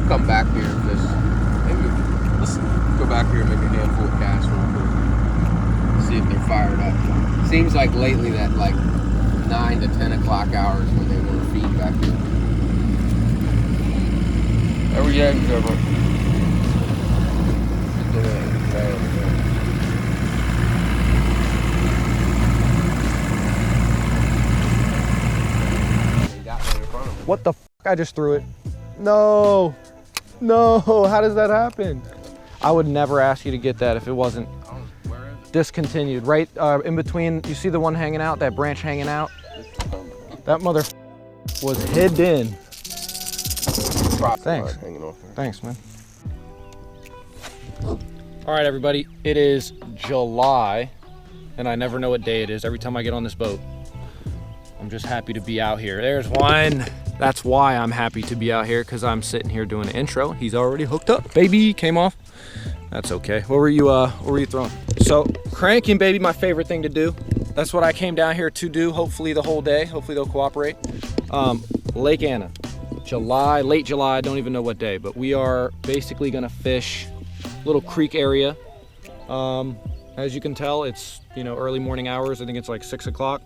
come back here and fish. Maybe let's go back here and make a handful of casts real quick. See if they're fired up. Seems like lately that like 9 to 10 o'clock hours when they want to feed back here. There we go, Trevor. What the f? I just threw it. No, no, how does that happen? I would never ask you to get that if it wasn't discontinued. Right in between, you see the one hanging out, that branch hanging out? That mother was hidden. Thanks. Thanks, man. All right, everybody, it is July, and I never know what day it is every time I get on this boat. I'm just happy to be out here. There's one. That's why I'm happy to be out here, because I'm sitting here doing an intro. He's already hooked up. Baby, came off. That's okay. What were you throwing? So, cranking, baby, my favorite thing to do. That's what I came down here to do, hopefully the whole day. Hopefully they'll cooperate. Lake Anna, July, late July, I don't even know what day, but we are basically gonna fish little creek area. As you can tell, it's, you know, early morning hours. I think it's like 6 o'clock.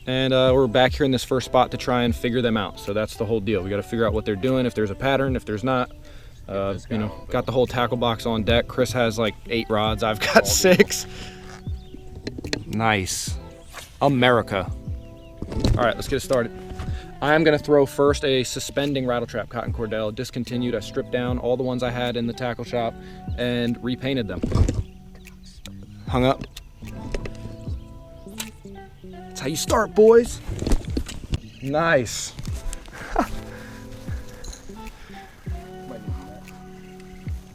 And we're back here in this first spot to try and figure them out. So that's the whole deal. We got to figure out what they're doing, if there's a pattern, if there's not. You know, got the whole tackle box on deck. Chris has like 8 rods. I've got 6. Nice. America. All right, let's get it started. I'm gonna throw first a suspending rattle trap cotton cordell, discontinued. I stripped down all the ones I had in the tackle shop and repainted them. Hung up. That's how you start, boys. Nice.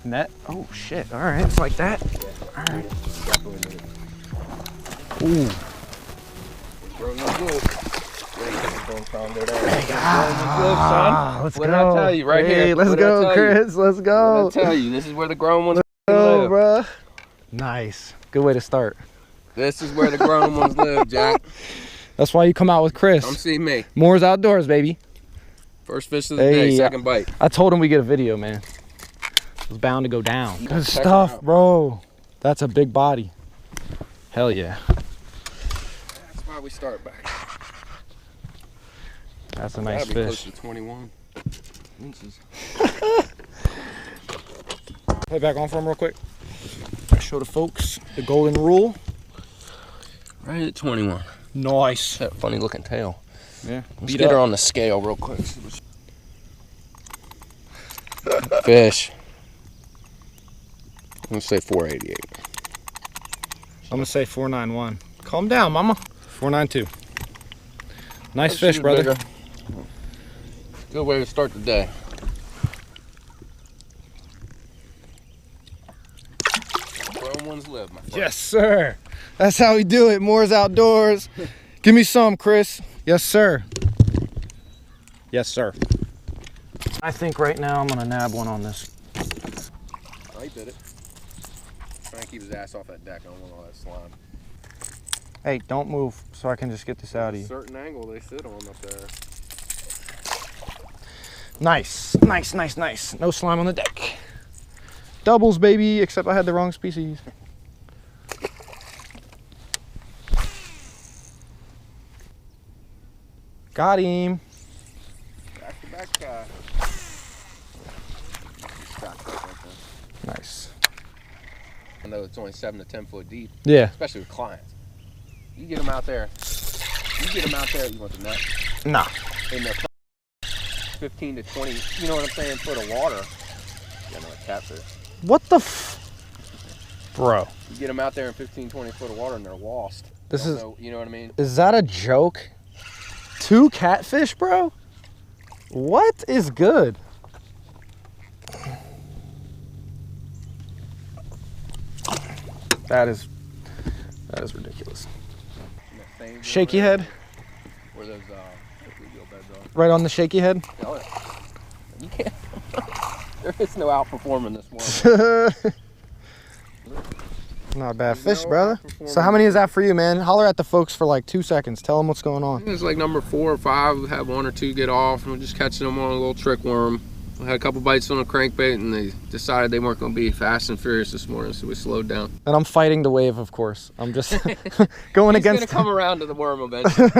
Net? Oh shit, all right, it's like that. All right. Ooh. Let's go. What did I tell you right here? Let's go, Chris. Let's go. What did I tell you? This is where the grown ones Go, live. bruh. Nice. Good way to start. This is where the grown ones live, Jack. That's why you come out with Chris. Come see me. Moore's Outdoors, baby. First fish of the day, second bite. I told him we get a video, man. It was bound to go down. Good stuff, bro. That's a big body. Hell yeah. That's why we start back. That's a nice That'd be fish. close to 21 inches. Play back on for him real quick. Show the folks the golden rule. Right at 21. Nice. That funny looking tail. Yeah. Let's get her on the scale real quick. Fish. I'm gonna say 488. I'm gonna say 491. Calm down, mama. 492. Nice fish, brother. Bigger. Good way to start the day. Grown ones live, my friend. Yes, sir. That's how we do it. Moore's Outdoors. Give me some, Chris. Yes, sir. Yes, sir. I think right now I'm gonna nab one on this. Oh, he did it. Trying to keep his ass off that deck. I don't want all that slime. Hey, don't move so I can just get this out of you. Certain angle they sit on up there. Nice, nice, nice, nice. No slime on the deck. Doubles, baby, except I had the wrong species. Got him. Back to back guy. Nice. I know it's only 7 to 10 foot deep. Yeah. Especially with clients. You get them out there. You want the net? Nah. In the 15 to 20, you know what I'm saying, foot of water. You know, a catfish. What the Bro. You get them out there in 15, 20 foot of water and they're lost. This is, you know what I mean? Is that a joke? 2 catfish, bro? What is good? That is ridiculous. Shaky head? Where those bluegill beds are. Right on the shaky head? Oh, yeah. You can't. There is no outperforming this one. Not a bad fish, brother. So how many is that for you, man? Holler at the folks for like 2 seconds. Tell them what's going on. It's like number 4 or 5. We have 1 or 2 get off, and we're just catching them on a little trick worm. We had a couple bites on a crankbait, and they decided they weren't going to be fast and furious this morning, so we slowed down. And I'm fighting the wave, of course. I'm just going against. He's going to come around to the worm eventually.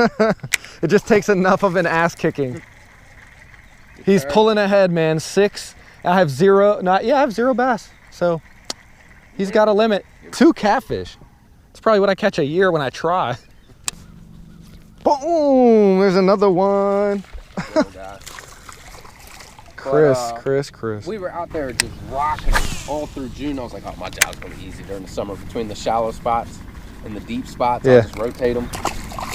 It just takes enough of an ass kicking. He's pulling ahead, man. 6. I have 0. I have 0 bass. So he's got a limit. 2 catfish. It's probably what I catch a year when I try. Boom! There's another one. Chris. We were out there just rocking them all through June. I was like, oh, my job's going to be easy during the summer between the shallow spots and the deep spots. Yeah. I just rotate them.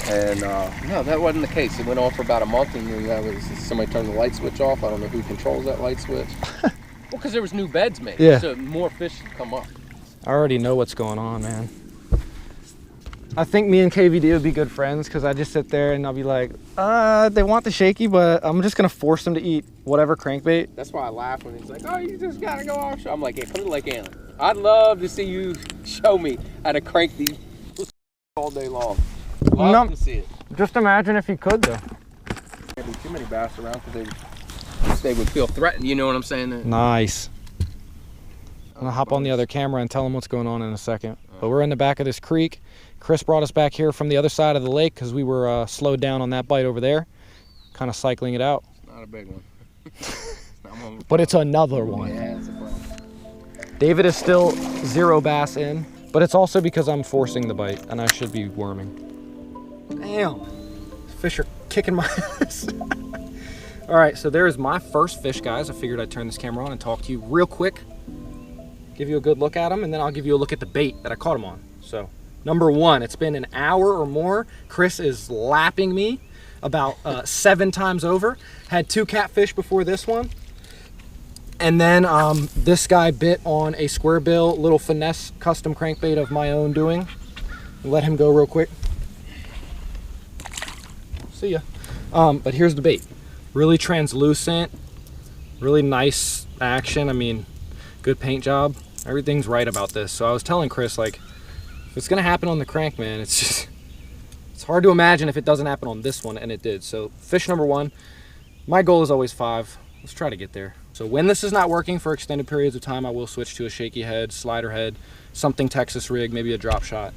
And no, that wasn't the case. It went on for about a month, and then that was somebody turned the light switch off. I don't know who controls that light switch. Well, because there was new beds made, yeah. So more fish should come up. I already know what's going on, man. I think me and KVD would be good friends because I just sit there and I'll be like, they want the shaky, but I'm just gonna force them to eat whatever crankbait. That's why I laugh when he's like, oh, you just gotta go offshore. I'm like, yeah, come to Lake Anna. I'd love to see you show me how to crank these all day long. Love to see it. Just imagine if you could, though. There'd be too many bass around because they would feel threatened. You know what I'm saying? Nice. I'm gonna hop on the other camera and tell them what's going on in a second. But we're in the back of this creek. Chris brought us back here from the other side of the lake because we were slowed down on that bite over there. Kind of cycling it out. It's not a big one. But it's another one. Yeah, it's a problem. David is still 0 bass in, but it's also because I'm forcing the bite and I should be worming. Damn. Fish are kicking my ass. All right, so there is my first fish, guys. I figured I'd turn this camera on and talk to you real quick. Give you a good look at them, and then I'll give you a look at the bait that I caught him on. So, number 1, it's been an hour or more. Chris is lapping me about 7 times over. Had 2 catfish before this one. And then this guy bit on a square bill, little finesse custom crankbait of my own doing. Let him go real quick. See ya. But here's the bait. Really translucent, really nice action. I mean, good paint job. Everything's right about this. So I was telling Chris, like, if it's gonna happen on the crank, man, it's hard to imagine if it doesn't happen on this one, and it did. So fish number 1, my goal is always 5. Let's try to get there. So when this is not working for extended periods of time, I will switch to a shaky head, slider head, something Texas rig, maybe a drop shot.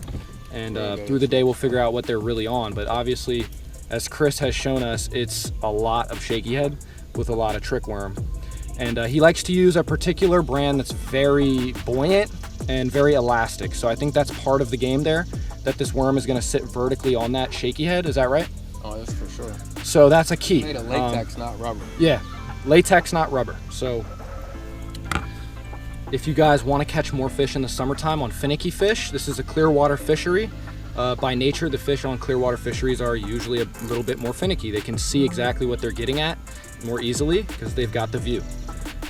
And through the day, we'll figure out what they're really on. But obviously, as Chris has shown us, it's a lot of shaky head with a lot of trick worm. And he likes to use a particular brand that's very buoyant and very elastic. So I think that's part of the game there, that this worm is gonna sit vertically on that shaky head. Is that right? Oh, that's for sure. So that's a key. Made of latex, not rubber. Yeah, latex, not rubber. So if you guys wanna catch more fish in the summertime on finicky fish, this is a clear water fishery. By nature, the fish on clear water fisheries are usually a little bit more finicky. They can see exactly what they're getting at more easily because they've got the view.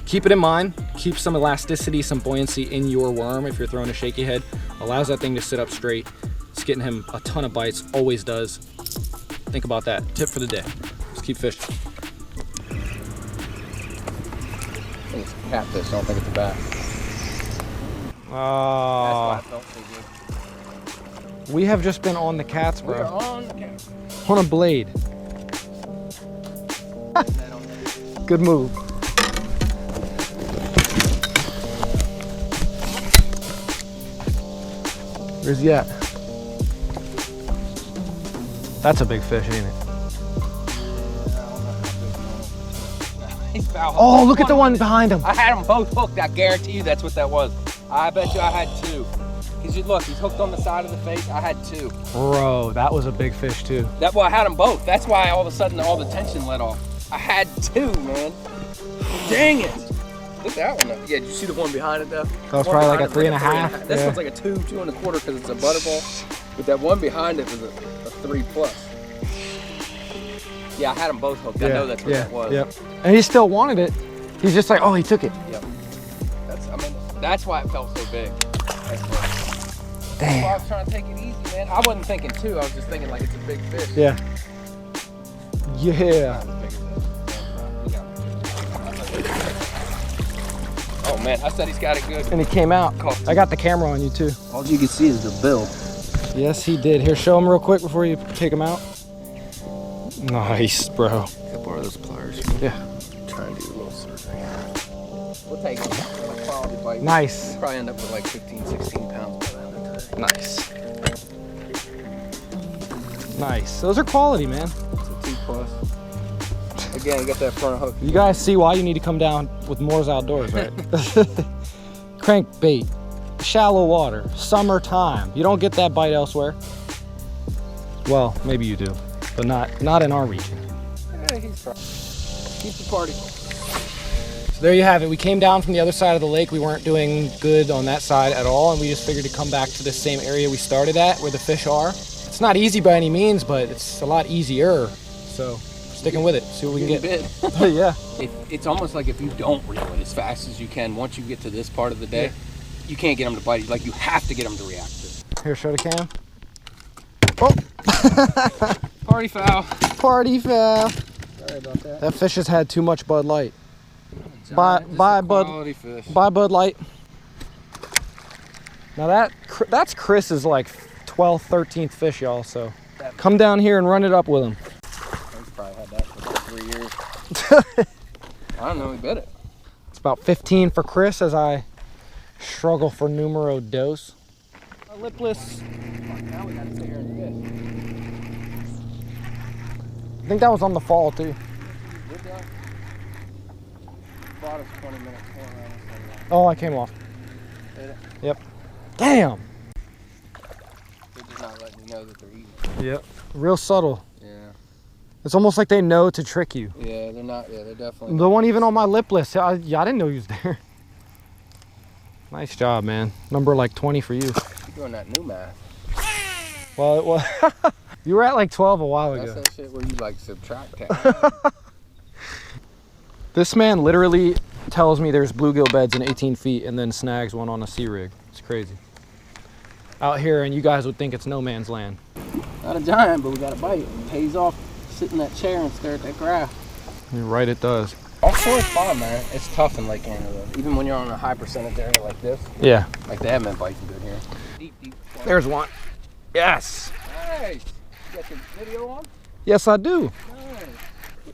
Keep it in mind, keep some elasticity, some buoyancy in your worm if you're throwing a shaky head. Allows that thing to sit up straight. It's getting him a ton of bites, always does. Think about that. Tip for the day. Just keep fishing. I think it's a catfish, I don't think it's a bass. Oh. That's why it felt so good. We have just been on the cats, bro. We're on the cats. On a blade. Good move. Where's he at? That's a big fish, ain't it? Oh, look at the one behind him. I had them both hooked. I guarantee you that's what that was. I bet you I had 2. Look, he's hooked on the side of the face. I had 2. Bro, that was a big fish too. Well, I had them both. That's why all of a sudden all the tension let off. I had 2, man. Dang it. Look at that one. Yeah, did you see the one behind it though? That was probably like a 3.5. This one's like a 2, 2.25 because it's a butterball. But that one behind it was a 3+. Yeah, I had them both hooked. I know that's what that was. Yep. And he still wanted it. He's just like, oh, he took it. Yep. That's why it felt so big. Damn. Well, I was trying to take it easy, man. I wasn't thinking 2. I was just thinking like it's a big fish. Yeah. Yeah. Oh man, I said he's got it good. And he came out. I got the camera on you too. All you can see is the bill. Yes, he did. Here, show him real quick before you take him out. Nice, bro. Can I borrow those pliers? Yeah. Try and do a little surgery. We'll take it. A quality bite. Nice. We'll probably end up with like 15, 16 pounds by the end of the day. Nice. Nice. Those are quality, man. It's a 2+. Again, you got that front hook. You guys see why you need to come down with Moore's Outdoors, right? Crankbait, shallow water, summertime. You don't get that bite elsewhere. Well, maybe you do, but not in our region. Yeah, he's trying. Keep the party. So there you have it. We came down from the other side of the lake. We weren't doing good on that side at all, and we just figured to come back to the same area we started at, where the fish are. It's not easy by any means, but it's a lot easier. So sticking with it, see what we can get. Yeah. It's almost like if you don't reel it as fast as you can, once you get to this part of the day, you can't get them to bite. Like, you have to get them to react to it. Here, show the cam. Oh. Party foul. Party foul. Sorry about that. That fish has had too much Bud Light. Bye, Fish. Bye, Bud Light. Now that's Chris's like 12th, 13th fish, y'all. So come down here and run it up with him. He's probably had that for like 3 years. I don't know, he bit it. It's about 15 for Chris as I struggle for numero dos. A lipless. Now we gotta sit here and fish. I think that was on the fall too. Good job. Brought us 20 minutes. Oh, I came off. Did it? Yep. Damn. They're just not letting you know that they're eating. Yep. Real subtle. Yeah. It's almost like they know to trick you. Yeah, they're not. Yeah, they're definitely. The one even on my lipless. I didn't know he was there. Nice job, man. Number like 20 for you. You're doing that new math. Well, it was. You were at like 12 a while ago. That's that shit where you like subtract that. This man literally tells me there's bluegill beds in 18 feet and then snags one on a sea rig. It's crazy. Out here, and you guys would think it's no man's land. Not a giant, but we got a bite. It pays off. Sit in that chair and stare at that graph. You're right, it does. Offshore is fun, man. It's tough in Lake Canada. Even when you're on a high percentage area like this. Yeah. Like they haven't been biting good here. Deep. There's one. Yes. Nice. You got your video on? Yes, I do. Nice.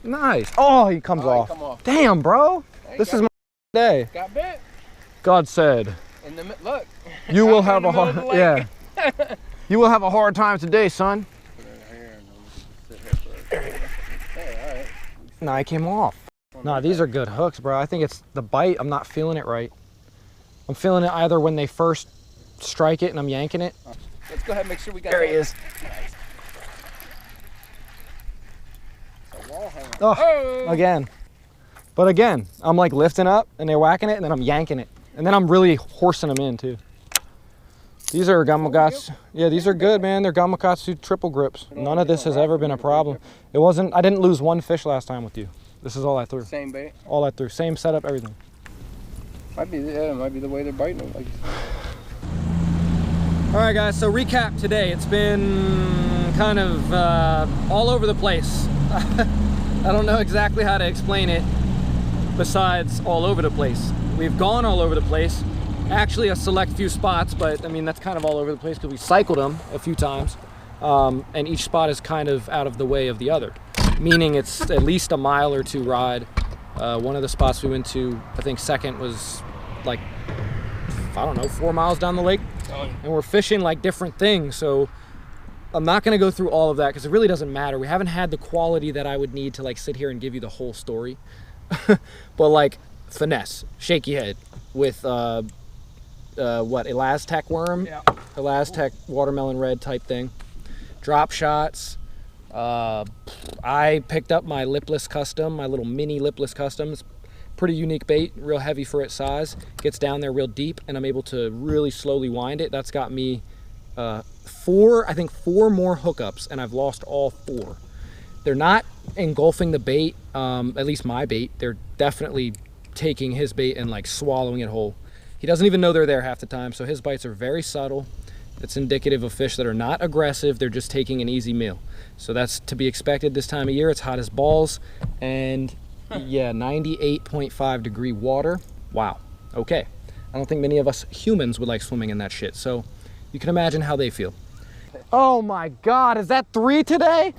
Nice. Oh, he comes off. Damn, bro. This is my day. Got bit. God said. In the look. You will have a hard. Yeah. You will have a hard time today, son. Nah, I came off. Nah, these are good hooks, bro. I think it's the bite. I'm not feeling it right. I'm feeling it either when they first strike it and I'm yanking it. Let's go ahead and make sure we got. There he is. Nice. Oh, again. But again, I'm like lifting up and they're whacking it and then I'm yanking it. And then I'm really horsing them in too. These are Gamakatsu. Yeah, these are good, man. They're Gamakatsu triple grips. None of this has ever been a problem. It wasn't, I didn't lose one fish last time with you. This is all I threw. Same bait? All I threw. Same setup, everything. Might be, yeah, it might be the way they're biting it. Like you said. All right, guys, so recap today. It's been kind of all over the place. I don't know exactly how to explain it besides all over the place. We've gone all over the place. Actually, a select few spots, but I mean, that's kind of all over the place because we cycled them a few times. And each spot is kind of out of the way of the other, meaning it's at least a mile or two ride. One of the spots we went to, I think second, was like, I don't know, 4 miles down the lake. And we're fishing like different things. So I'm not gonna go through all of that because it really doesn't matter. We haven't had the quality that I would need to like sit here and give you the whole story. But like finesse, shaky head with what, Elastec worm? Yeah. Elastec watermelon red type thing. Drop shots. I picked up my lipless custom, my little mini lipless custom. It's pretty unique bait, real heavy for its size. Gets down there real deep and I'm able to really slowly wind it. That's got me I think four more hookups and I've lost all 4. They're not engulfing the bait, at least my bait. They're definitely taking his bait and like swallowing it whole. He doesn't even know they're there half the time, so his bites are very subtle. It's indicative of fish that are not aggressive, they're just taking an easy meal. So that's to be expected this time of year. It's hot as balls, and yeah, 98.5 degree water. Wow, okay. I don't think many of us humans would like swimming in that shit, so you can imagine how they feel. Oh my God, is that 3 today?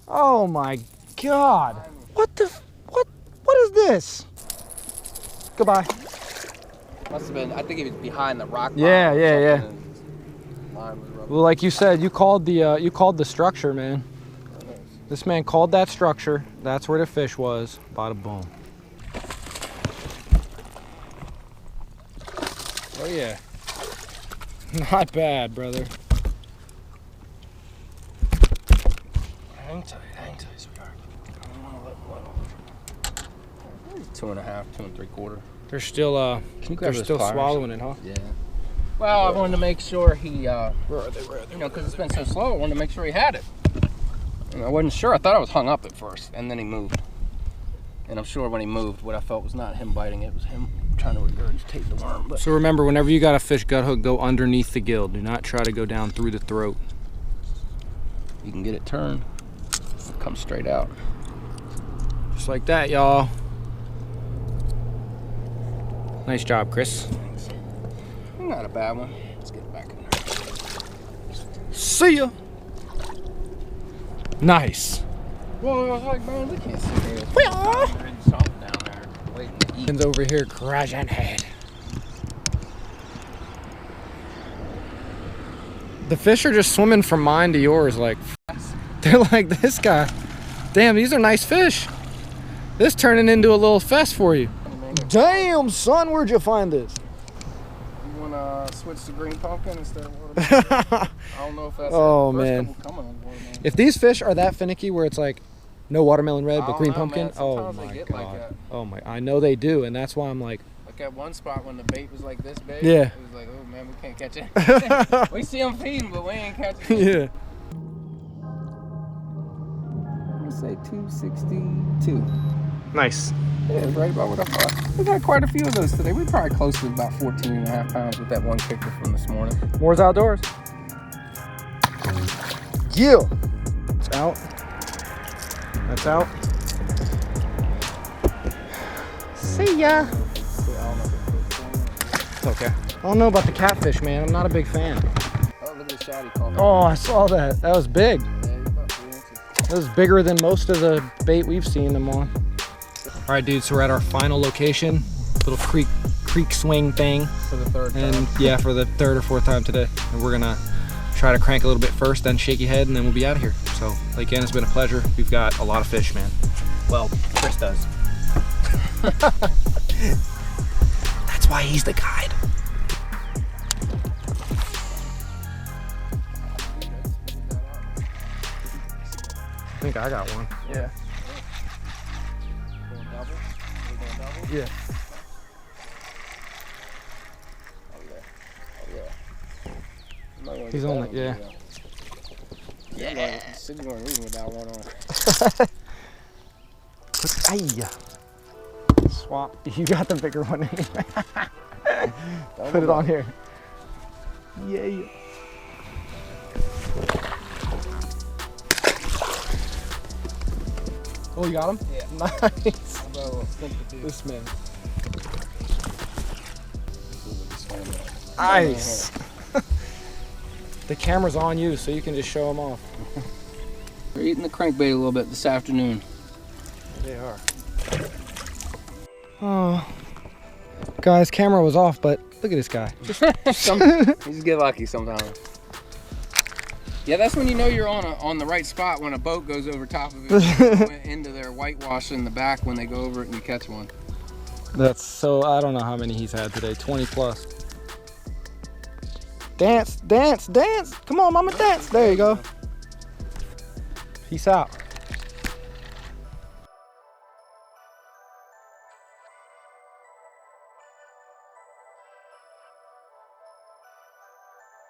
Oh my God. What is this? Goodbye. Must have been, I think he was behind the rock. Yeah, pile or yeah, something, and his line was rubbing. Well, like you said, you called the structure, man. This man called that structure. That's where the fish was. Bada boom. Oh yeah. Not bad, brother. Hang tight, sweetheart. I don't want to let blow. 2.5, 2 3/4. They're still Can you grab they're those still pliers? swallowing it, huh? Yeah. Well, I wanted to make sure he, Where are they? you know, because it's been so slow, I wanted to make sure he had it. And I wasn't sure. I thought I was hung up at first, and then he moved. And I'm sure when he moved, what I felt was not him biting it, was him trying to regurgitate the worm. But So remember, whenever you got a fish gut hook, go underneath the gill. Do not try to go down through the throat. you can get it turned, come straight out. Just like that, y'all. Nice job, Chris. Not a bad one. Let's get it back in there. See ya. Nice. Well, I was like, man, they can't see me. Something down there waiting to eat. Ian's over here crashing head. The fish are just swimming from mine to yours, like they're like, this guy. Damn, these are nice fish. This turning into a little fest for you. Damn, son, where'd you find this? You want to switch to green pumpkin instead of watermelon? I don't know if that's Oh, the first man. couple coming on watermelon. If these fish are that finicky where it's like no watermelon red I but don't green know, pumpkin, man. oh Sometimes they my get god. like that. Oh my, I know they do, and that's why I'm like, Like at one spot when the bait was like this big, Yeah. it was like, oh man, we can't catch it. We see them feeding, but we ain't catching it. yeah. I'm gonna say 262. Nice. Yeah, it's right about what I thought. We got quite a few of those today. We probably close to about 14.5 pounds with that one kicker from this morning. Moore's Outdoors. Yeah. It's out. That's out. See ya. It's okay. I don't know about the catfish, man. I'm not a big fan. Oh, look at the shad he caught. Oh, I saw that. That was big. Yeah, he's about 3 inches. That was bigger than most of the bait we've seen them on. All right, dude, so we're at our final location. Little creek swing thing. For the third time. And yeah, for the third or fourth time today. And we're gonna try to crank a little bit first, then shaky head, and then we'll be out of here. So again, it's been a pleasure. We've got a lot of fish, man. Well, Chris does. That's why he's the guide. I think I got one. Yeah. Yeah. He's on it, yeah. Yeah. Sitting going reading without one on. Ay. Swap. You got the bigger one anyway. Put it on here. Yay. Oh, you got him? Yeah. Nice. This This man. Nice. The camera's on you, so you can just show them off. We're eating the crankbait a little bit this afternoon. They are. Oh, guys, camera was off, but look at this guy. You just get lucky sometimes. Yeah, that's when you know you're on the right spot, when a boat goes over top of it into their whitewash in the back when they go over it and you catch one. That's so, I don't know how many he's had today, 20 plus. Dance, dance, dance. Come on, mama, dance. There you go. Peace out.